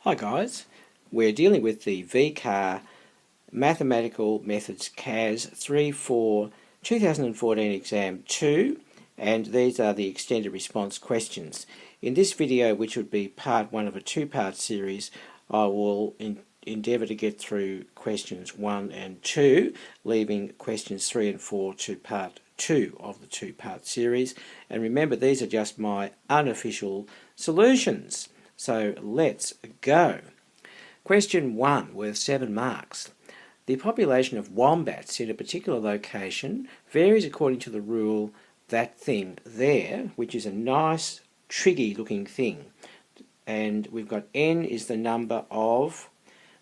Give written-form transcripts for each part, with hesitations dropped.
Hi guys, we're dealing with the VCAA Mathematical Methods CAS 34 2014 Exam 2, and these are the extended response questions. In this video, which would be part 1 of a two-part series, I will endeavour to get through questions 1 and 2, leaving questions 3 and 4 to part 2 of the two-part series. And remember, these are just my unofficial solutions. So let's go. Question 1, worth 7 marks. The population of wombats in a particular location varies according to the rule that thing there, which is a nice triggy looking thing. And we've got N is the number of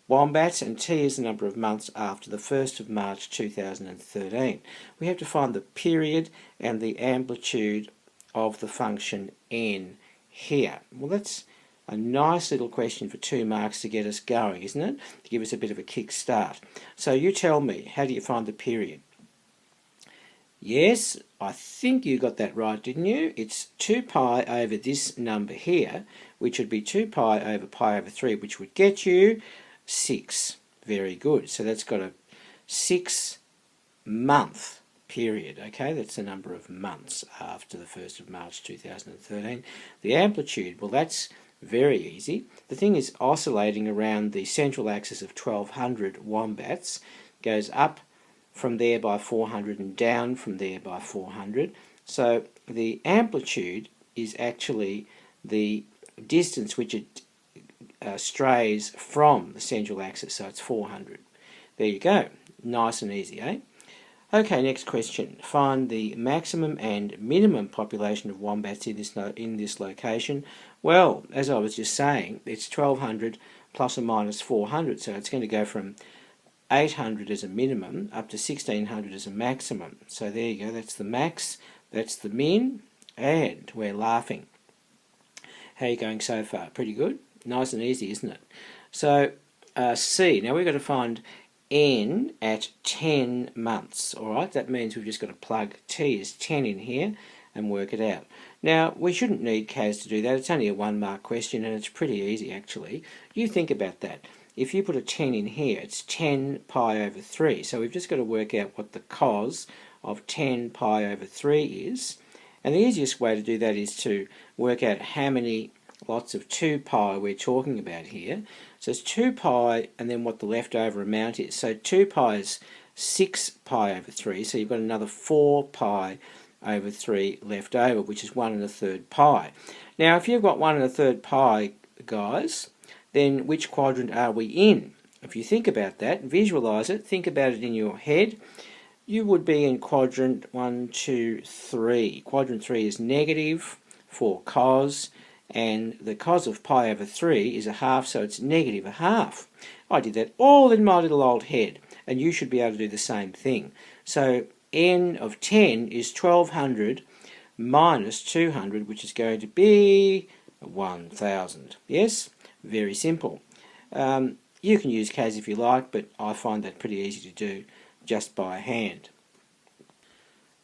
wombats and T is the number of months after the 1st of March 2013. We have to find the period and the amplitude of the function N here. Well, that's a nice little question for 2 marks to get us going, isn't it? To give us a bit of a kick start. So you tell me, how do you find the period? Yes, I think you got that right, didn't you? It's 2 pi over this number here, which would be 2 pi over 3, which would get you 6. Very good. So that's got a 6-month period. Okay, that's the number of months after the 1st of March 2013. The amplitude, well, that's very easy. The thing is oscillating around the central axis of 1200 wombats, goes up from there by 400 and down from there by 400. So the amplitude is actually the distance which it strays from the central axis, so it's 400. There you go. Nice and easy, eh? Okay, next question. Find the maximum and minimum population of wombats in this location. Well, as I was just saying, it's 1200 plus or minus 400, so it's going to go from 800 as a minimum up to 1600 as a maximum. So there you go, that's the max, that's the min, and we're laughing. How are you going so far? Pretty good? Nice and easy, isn't it? So C, now we've got to find N at 10 months. Alright, that means we've just got to plug T as 10 in here and work it out. Now, we shouldn't need CAS to do that. It's only a 1 mark question and it's pretty easy actually. You think about that. If you put a 10 in here, it's 10 pi over 3. So we've just got to work out what the cos of 10 pi over 3 is. And the easiest way to do that is to work out how many lots of 2 pi we're talking about here. So it's 2 pi and then what the leftover amount is. So 2 pi is 6 pi over 3, so you've got another 4 pi over 3 left over, which is 1 1/3 pi. Now if you've got 1 1/3 pi, guys, then which quadrant are we in? If you think about that, visualize it, think about it in your head, you would be in quadrant 1, 2, 3. Quadrant 3 is negative for cos, and the cos of pi over 3 is a half, so it's negative a half. I did that all in my little old head, and you should be able to do the same thing. So N of 10 is 1200 minus 200, which is going to be 1000. Yes? Very simple. You can use CAS if you like, but I find that pretty easy to do just by hand.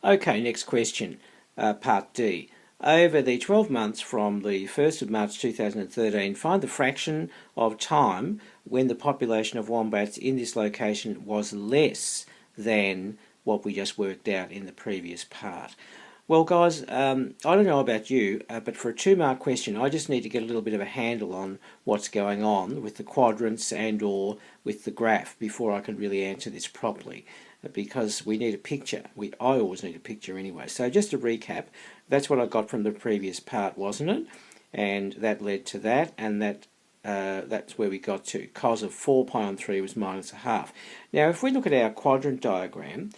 Okay, next question, part D. Over the 12 months from the 1st of March 2013, find the fraction of time when the population of wombats in this location was less than what we just worked out in the previous part. Well guys, I don't know about you, but for a 2 mark question I just need to get a little bit of a handle on what's going on with the quadrants and or with the graph before I can really answer this properly, because we need a picture. I always need a picture anyway. So just to recap, that's what I got from the previous part, wasn't it? And that led to that, and that's where we got to. Cos of 4 pi on 3 was minus a half. Now if we look at our quadrant diagram,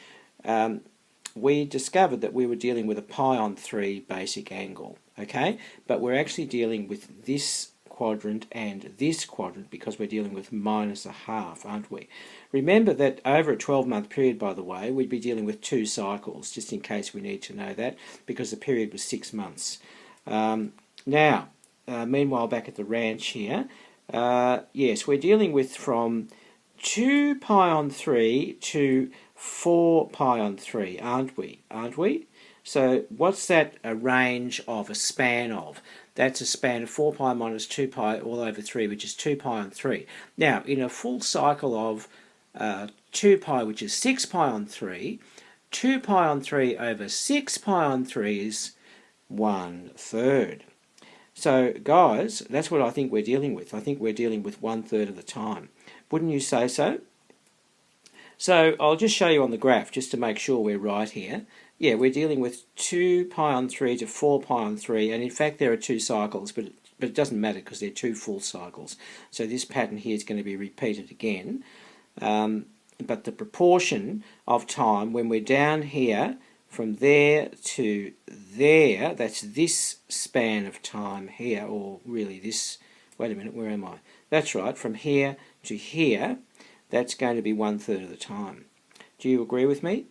we discovered that we were dealing with a pi on 3 basic angle, okay? But we're actually dealing with this quadrant and this quadrant because we're dealing with minus a half, aren't we? Remember that over a 12-month period, by the way, we'd be dealing with 2 cycles, just in case we need to know that, because the period was 6 months. Now, meanwhile, back at the ranch here, yes, we're dealing with from 2 pi on 3 to 4 pi on 3, aren't we? So what's that a range of, a span of? that's a span of 4 pi minus 2 pi all over 3, which is 2 pi on 3. Now, in a full cycle of 2 pi, which is 6 pi on 3, 2 pi on 3 over 6 pi on 3 is 1/3. So, guys, that's what I think we're dealing with. I think we're dealing with 1/3 of the time. Wouldn't you say so? So, I'll just show you on the graph, just to make sure we're right here. Yeah, we're dealing with 2 pi on 3 to 4 pi on 3, and in fact there are 2 cycles, but it doesn't matter because they're 2 full cycles. So this pattern here is going to be repeated again. But the proportion of time when we're down here, from there to there, that's this span of time here, or really this, wait a minute, where am I? That's right, from here to here, that's going to be 1/3 of the time. Do you agree with me?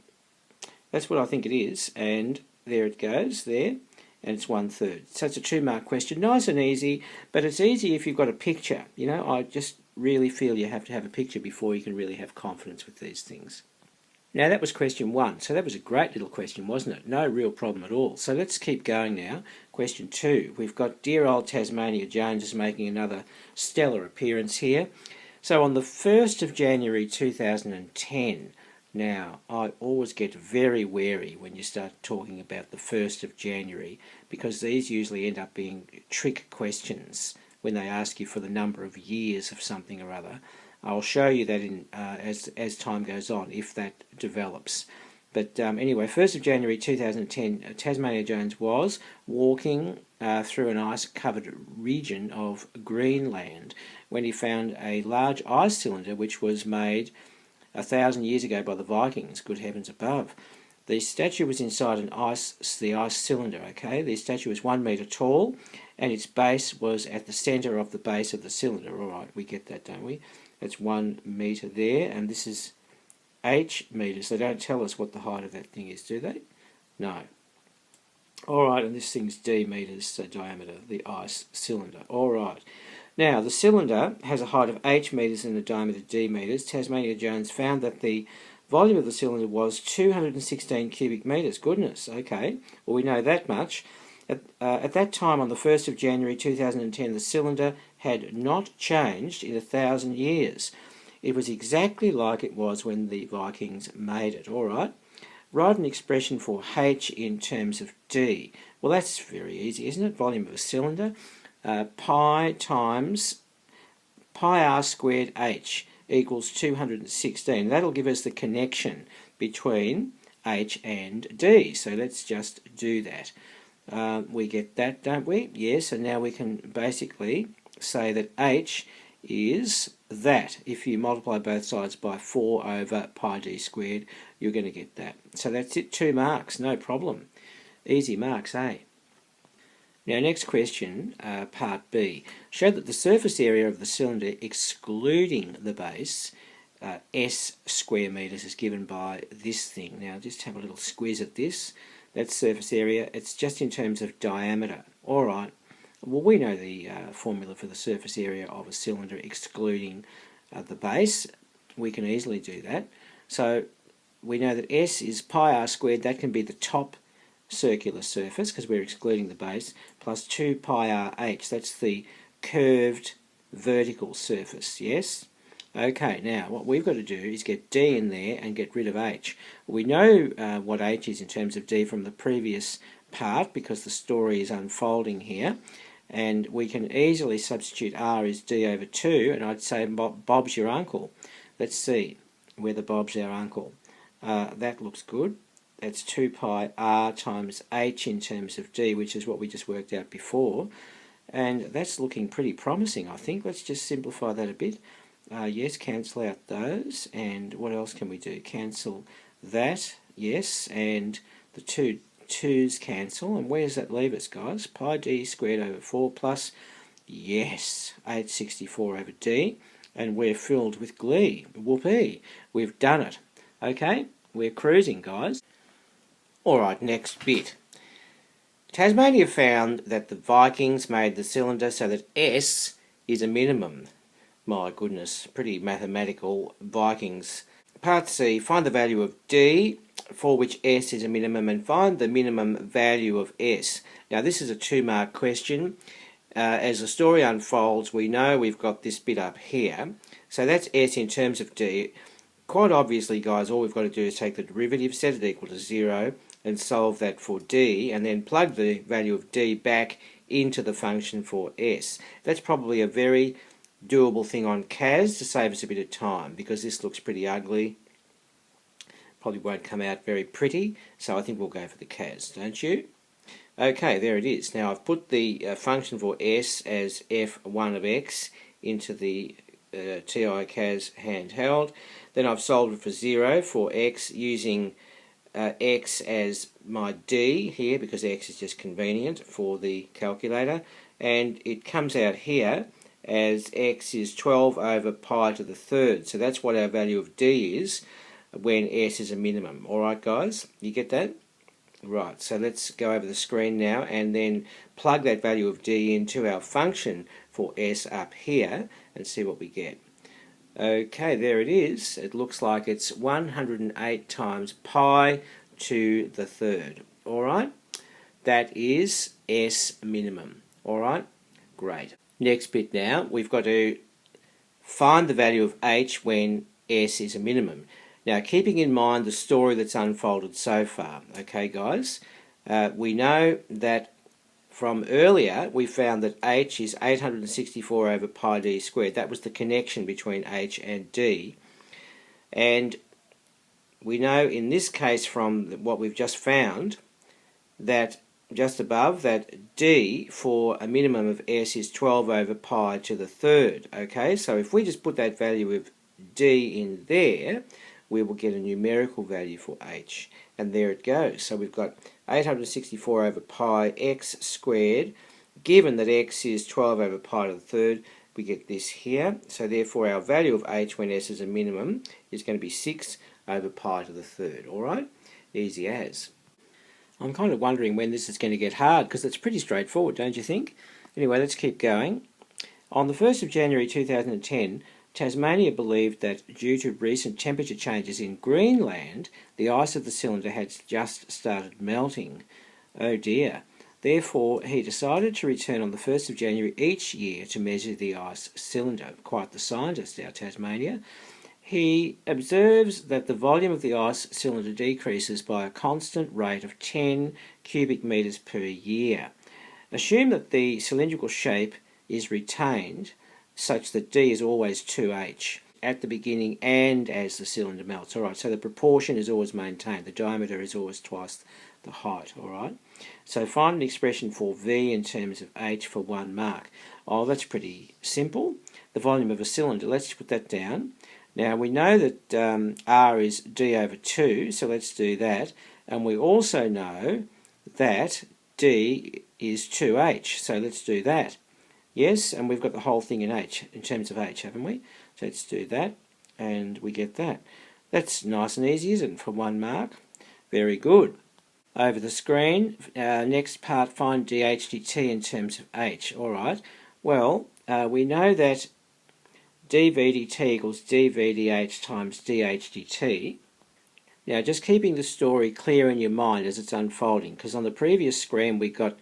That's what I think it is, and there it goes, there, and it's 1/3. So it's a 2-mark question, nice and easy, but it's easy if you've got a picture. You know, I just really feel you have to have a picture before you can really have confidence with these things. Now that was question 1, so that was a great little question, wasn't it? No real problem at all. So let's keep going now. Question 2, we've got dear old Tasmania Jones is making another stellar appearance here. So on the 1st of January 2010, now I always get very wary when you start talking about the 1st of January, because these usually end up being trick questions when they ask you for the number of years of something or other. I'll show you that in as time goes on, if that develops. But anyway, 1st of January 2010, Tasmania Jones was walking through an ice-covered region of Greenland when he found a large ice cylinder which was made 1,000 years ago by the Vikings, good heavens above. The statue was inside the ice cylinder, okay? The statue was 1 metre tall, and its base was at the centre of the base of the cylinder. All right, we get that, don't we? That's 1 metre there, and this is h metres. They don't tell us what the height of that thing is, do they? No. All right, and this thing's d metres diameter, the ice cylinder. All right. Now, the cylinder has a height of h metres and a diameter d metres. Tasmania Jones found that the volume of the cylinder was 216 cubic metres. Goodness, okay. Well, we know that much. At that time, on the 1st of January 2010, the cylinder had not changed in 1,000 years. It was exactly like it was when the Vikings made it. All right. Write an expression for h in terms of d. Well, that's very easy, isn't it? Volume of a cylinder. Pi times pi r squared h equals 216. That'll give us the connection between h and d. So let's just do that. We get that, don't we? Yes, and now we can basically say that h is that. If you multiply both sides by 4 over pi d squared, you're going to get that. So that's it, 2 marks, no problem. Easy marks, eh? Now, next question, part B. Show that the surface area of the cylinder, excluding the base, s square metres, is given by this thing. Now, just have a little squeeze at this. That's surface area. It's just in terms of diameter. All right. Well, we know the formula for the surface area of a cylinder excluding the base. We can easily do that. So we know that S is pi r squared. That can be the top circular surface because we're excluding the base, plus 2 pi r h. That's the curved vertical surface, yes? Okay, now what we've got to do is get D in there and get rid of H. We know what H is in terms of D from the previous part because the story is unfolding here, and we can easily substitute R is D over 2, and I'd say Bob's your uncle. Let's see whether Bob's our uncle. That looks good. That's 2 pi R times H in terms of D, which is what we just worked out before, and that's looking pretty promising, I think. Let's just simplify that a bit. Yes, cancel out those, and what else can we do? Cancel that, yes, and the two 2's cancel, and where does that leave us, guys? Pi d squared over 4 plus, yes, 864 over d, and we're filled with glee. Whoopee, we've done it. Okay, we're cruising, guys. Alright, next bit. Tasmania found that the Vikings made the cylinder so that S is a minimum. My goodness, pretty mathematical, Vikings. Part C, find the value of D for which S is a minimum and find the minimum value of S. Now this is a 2-mark question. as the story unfolds, we know we've got this bit up here. So that's S in terms of D. Quite obviously, guys, all we've got to do is take the derivative, set it equal to 0, and solve that for D, and then plug the value of D back into the function for S. That's probably a very doable thing on CAS to save us a bit of time, because this looks pretty ugly. Probably won't come out very pretty, so I think we'll go for the CAS, don't you? Okay, there it is. Now I've put the function for S as f1 of x into the TI CAS handheld. Then I've solved it for 0 for x using x as my d here, because x is just convenient for the calculator, and it comes out here as x is 12 over pi to the third. So that's what our value of d is when s is a minimum. Alright guys, you get that? Right, so let's go over the screen now and then plug that value of d into our function for s up here and see what we get. Okay, there it is. It looks like it's 108 times pi to the third. Alright, that is s minimum. Alright, great. Next bit now, we've got to find the value of h when s is a minimum. Now, keeping in mind the story that's unfolded so far, okay guys, we know that from earlier we found that h is 864 over pi d squared. That was the connection between h and d. And we know in this case from what we've just found that just above that d for a minimum of s is 12 over pi to the third. Okay, so if we just put that value of d in there, we will get a numerical value for h, and there it goes. So we've got 864 over pi x squared. Given that x is 12 over pi to the third, we get this here. So therefore our value of h when s is a minimum is going to be 6 over pi to the third. Alright, easy as. I'm kind of wondering when this is going to get hard, because it's pretty straightforward, don't you think? Anyway, let's keep going. On the 1st of January 2010, Tasmania believed that due to recent temperature changes in Greenland, the ice of the cylinder had just started melting. Oh dear. Therefore, he decided to return on the 1st of January each year to measure the ice cylinder. Quite the scientist, our Tasmania. He observes that the volume of the ice cylinder decreases by a constant rate of 10 cubic metres per year. Assume that the cylindrical shape is retained, such that D is always 2h at the beginning and as the cylinder melts. Alright, so the proportion is always maintained. The diameter is always twice the height. Alright, so find an expression for V in terms of h for 1 mark. Oh, that's pretty simple. The volume of a cylinder, let's put that down. Now we know that R is D over 2, so let's do that. And we also know that D is 2h, so let's do that. Yes, and we've got the whole thing in h, in terms of h, haven't we? So let's do that, and we get that. That's nice and easy, isn't it, for 1 mark? Very good. Over the screen, next part, find dH/dt in terms of h. Alright, well, we know that dV/dt equals dV/dH times dH/dt. Now, just keeping the story clear in your mind as it's unfolding, because on the previous screen we got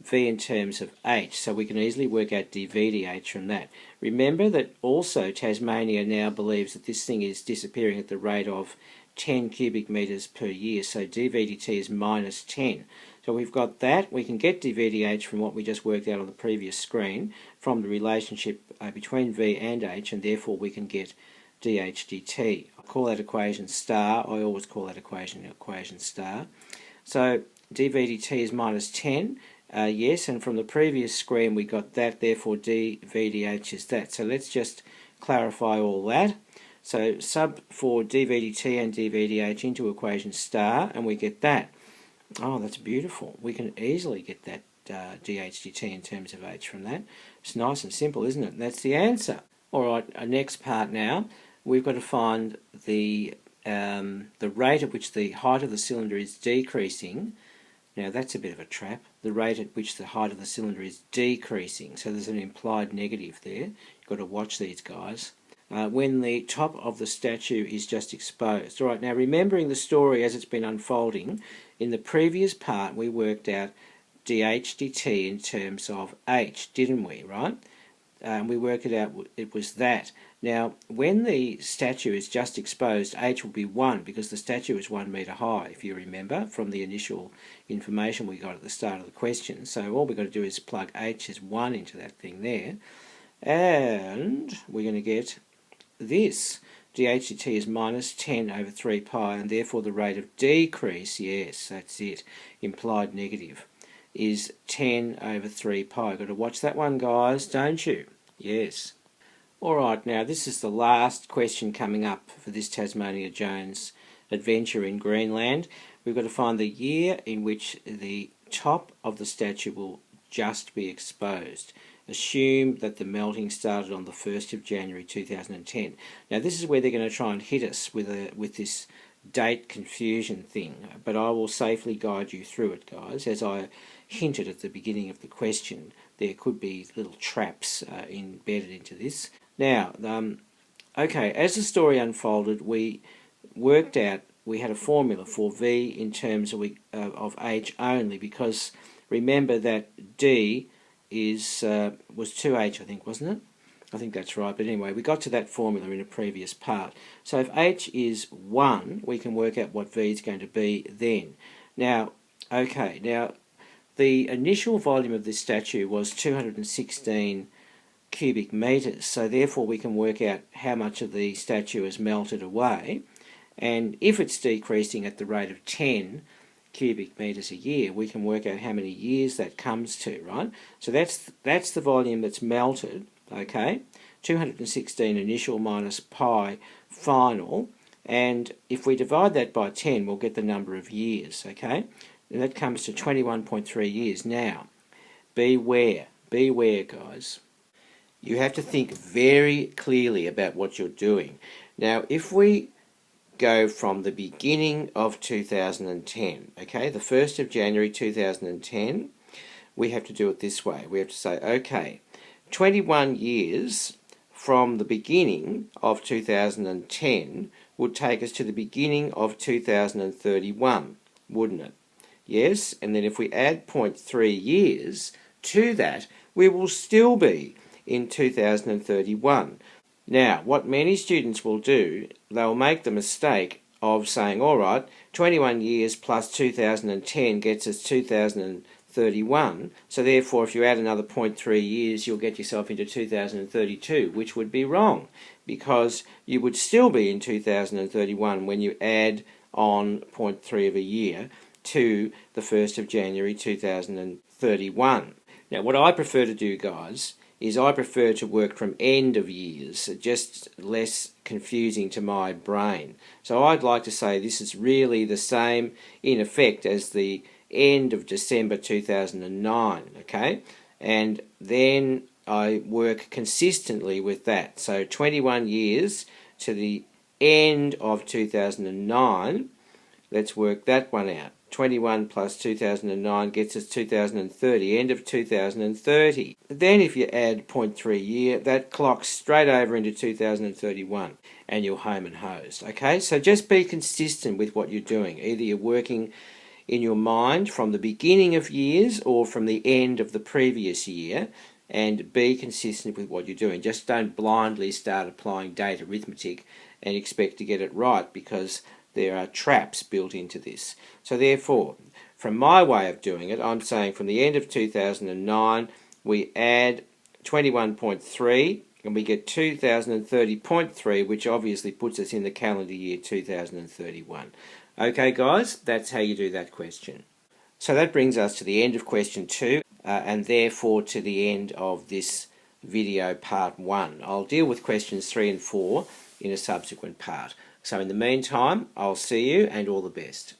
V in terms of h, so we can easily work out dV/dH from that. Remember that also Tasmania now believes that this thing is disappearing at the rate of 10 cubic metres per year, so dV/dt is minus 10. So we've got that. We can get dV/dH from what we just worked out on the previous screen, from the relationship between V and h, and therefore we can get dH/dt. I call that equation star. I always call that equation star. So dV/dt is minus 10. Yes, and from the previous screen we got that, therefore dV/dH is that. So let's just clarify all that. So sub for dV/dt and dV/dH into equation star, and we get that. Oh, that's beautiful. We can easily get that dH/dt in terms of h from that. It's nice and simple, isn't it? That's the answer. Alright, our next part now, we've got to find the rate at which the height of the cylinder is decreasing. Now that's a bit of a trap. The rate at which the height of the cylinder is decreasing. So there's an implied negative there. You've got to watch these guys. When the top of the statue is just exposed. Alright, now remembering the story as it's been unfolding, in the previous part we worked out dH dt in terms of h, didn't we, right? We worked it out, it was that. Now, when the statue is just exposed, h will be 1 because the statue is 1 metre high, if you remember, from the initial information we got at the start of the question. So all we've got to do is plug h as 1 into that thing there, and we're going to get this. dH dt is minus 10 over 3 pi, and therefore the rate of decrease, yes, that's it, implied negative, is 10 over 3 pi. Got to watch that one, guys, don't you? Yes. Alright, now this is the last question coming up for this Tasmania Jones adventure in Greenland. We've got to find the year in which the top of the statue will just be exposed. Assume that the melting started on the 1st of January 2010. Now this is where they're going to try and hit us with this date confusion thing, but I will safely guide you through it, guys. As I hinted at the beginning of the question, there could be little traps embedded into this. Now, okay, as the story unfolded, we worked out, we had a formula for V in terms of H only, because remember that D was 2H, I think, wasn't it? I think that's right, but anyway, we got to that formula in a previous part. So if H is 1, we can work out what V is going to be then. Now, okay, now the initial volume of this statue was 216 cubic metres, so therefore we can work out how much of the statue is melted away, and if it's decreasing at the rate of 10 cubic metres a year, we can work out how many years that comes to, right? So that's the volume that's melted, okay? 216 initial minus pi final, and if we divide that by 10, we'll get the number of years, okay? And that comes to 21.3 years. Now, beware, guys. You have to think very clearly about what you're doing. Now, if we go from the beginning of 2010, okay, the 1st of January 2010, we have to do it this way. We have to say, okay, 21 years from the beginning of 2010 would take us to the beginning of 2031, wouldn't it? Yes, and then if we add 0.3 years to that, we will still be in 2031. Now, what many students will do, they'll make the mistake of saying, all right, 21 years plus 2010 gets us 2031, so therefore if you add another 0.3 years, you'll get yourself into 2032, which would be wrong, because you would still be in 2031 when you add on 0.3 of a year to the 1st of January 2031. Now, what I prefer to do, guys, is I prefer to work from end of years, just less confusing to my brain. So I'd like to say this is really the same in effect as the end of December 2009, okay? And then I work consistently with that. So 21 years to the end of 2009, let's work that one out. 21 plus 2009 gets us 2030, end of 2030. Then if you add 0.3 year, that clocks straight over into 2031 and you're home and hosed. Okay, so just be consistent with what you're doing. Either you're working in your mind from the beginning of years or from the end of the previous year, and be consistent with what you're doing. Just don't blindly start applying date arithmetic and expect to get it right, because there are traps built into this. So therefore, from my way of doing it, I'm saying from the end of 2009, we add 21.3 and we get 2030.3, which obviously puts us in the calendar year 2031. Okay, guys, that's how you do that question. So that brings us to the end of question 2, and therefore to the end of this video part 1. I'll deal with questions 3 and 4 in a subsequent part. So in the meantime, I'll see you and all the best.